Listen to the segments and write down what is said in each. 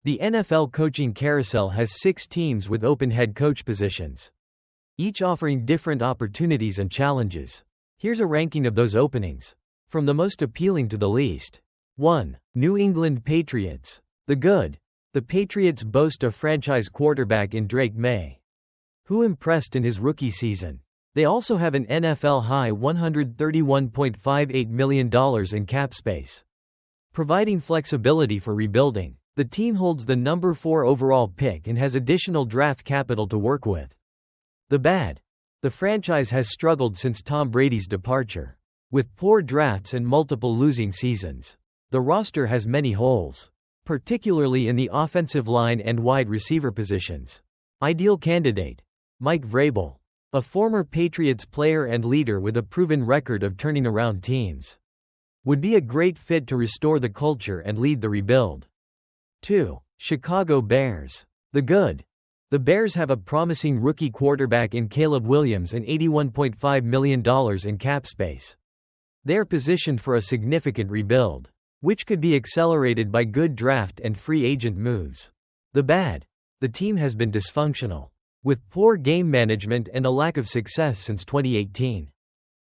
The NFL coaching carousel has 6 teams with open head coach positions, each offering different opportunities and challenges. Here's a ranking of those openings, from the most appealing to the least. 1. New England Patriots. The good. The Patriots boast a franchise quarterback in Drake May, who impressed in his rookie season. They also have an NFL-high $131.58 million in cap space, providing flexibility for rebuilding. The team holds the number 4 overall pick and has additional draft capital to work with. The bad. The franchise has struggled since Tom Brady's departure, with poor drafts and multiple losing seasons. The roster has many holes, particularly in the offensive line and wide receiver positions. Ideal candidate. Mike Vrabel, a former Patriots player and leader with a proven record of turning around teams, would be a great fit to restore the culture and lead the rebuild. 2. Chicago Bears. The good. The Bears have a promising rookie quarterback in Caleb Williams and $81.5 million in cap space. They are positioned for a significant rebuild, which could be accelerated by good draft and free agent moves. The bad. The team has been dysfunctional, with poor game management and a lack of success since 2018.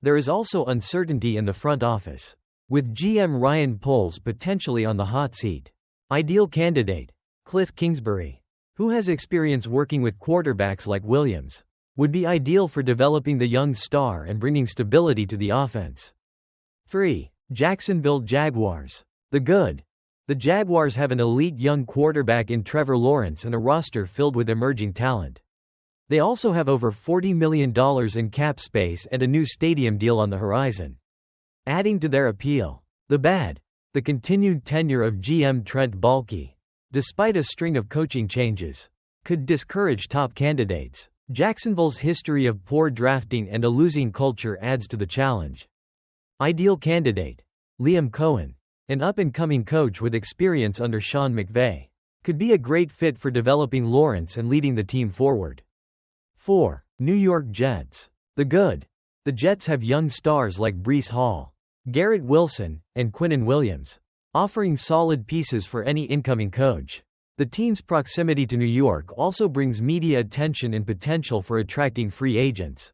There is also uncertainty in the front office, with GM Ryan Poles potentially on the hot seat. Ideal candidate. Cliff Kingsbury, who has experience working with quarterbacks like Williams, would be ideal for developing the young star and bringing stability to the offense. 3. Jacksonville Jaguars. The good. The Jaguars have an elite young quarterback in Trevor Lawrence and a roster filled with emerging talent. They also have over $40 million in cap space and a new stadium deal on the horizon, adding to their appeal. The bad. The continued tenure of GM Trent Baalke, despite a string of coaching changes, could discourage top candidates. Jacksonville's history of poor drafting and a losing culture adds to the challenge. Ideal candidate. Liam Cohen, an up-and-coming coach with experience under Sean McVay, could be a great fit for developing Lawrence and leading the team forward. 4. New York Jets. The good. The Jets have young stars like Breece Hall, Garrett Wilson, and Quinnen Williams, offering solid pieces for any incoming coach. The team's proximity to New York also brings media attention and potential for attracting free agents.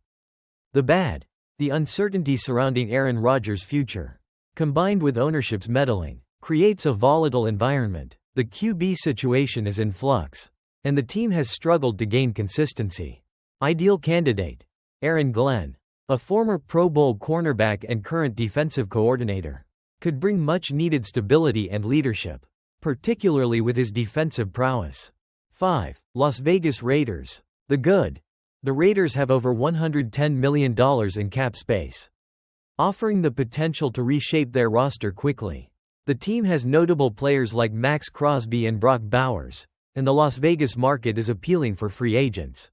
The bad. The uncertainty surrounding Aaron Rodgers' future, combined with ownership's meddling, creates a volatile environment. The QB situation is in flux, and the team has struggled to gain consistency. Ideal candidate. Aaron Glenn, a former Pro Bowl cornerback and current defensive coordinator, could bring much-needed stability and leadership, particularly with his defensive prowess. 5. Las Vegas Raiders. The good. The Raiders have over $110 million in cap space, offering the potential to reshape their roster quickly. The team has notable players like Max Crosby and Brock Bowers, and the Las Vegas market is appealing for free agents.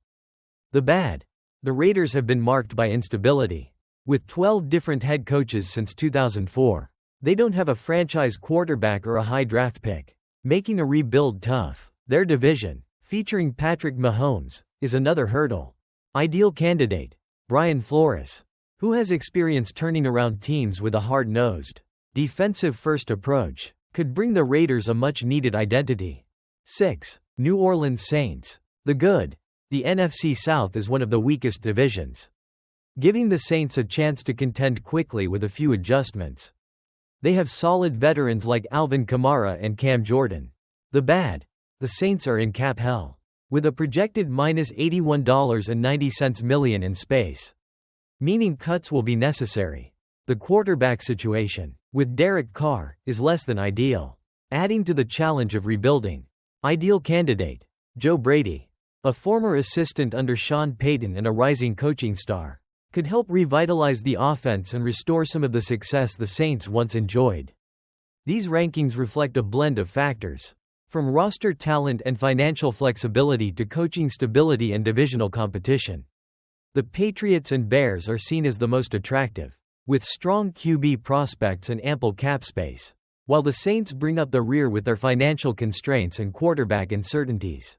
The bad. The Raiders have been marked by instability, with 12 different head coaches since 2004. They don't have a franchise quarterback or a high draft pick, making a rebuild tough. Their division, featuring Patrick Mahomes, is another hurdle. Ideal candidate. Brian Flores, who has experience turning around teams with a hard-nosed, defensive-first approach, could bring the Raiders a much-needed identity. 6. New Orleans Saints. The good. The NFC South is one of the weakest divisions, giving the Saints a chance to contend quickly with a few adjustments. They have solid veterans like Alvin Kamara and Cam Jordan. The bad. The Saints are in cap hell, with a projected -$81.90 million in space, meaning cuts will be necessary. The quarterback situation, with Derek Carr, is less than ideal, adding to the challenge of rebuilding. Ideal candidate. Joe Brady, a former assistant under Sean Payton and a rising coaching star, could help revitalize the offense and restore some of the success the Saints once enjoyed. These rankings reflect a blend of factors, from roster talent and financial flexibility to coaching stability and divisional competition. The Patriots and Bears are seen as the most attractive, with strong QB prospects and ample cap space, while the Saints bring up the rear with their financial constraints and quarterback uncertainties.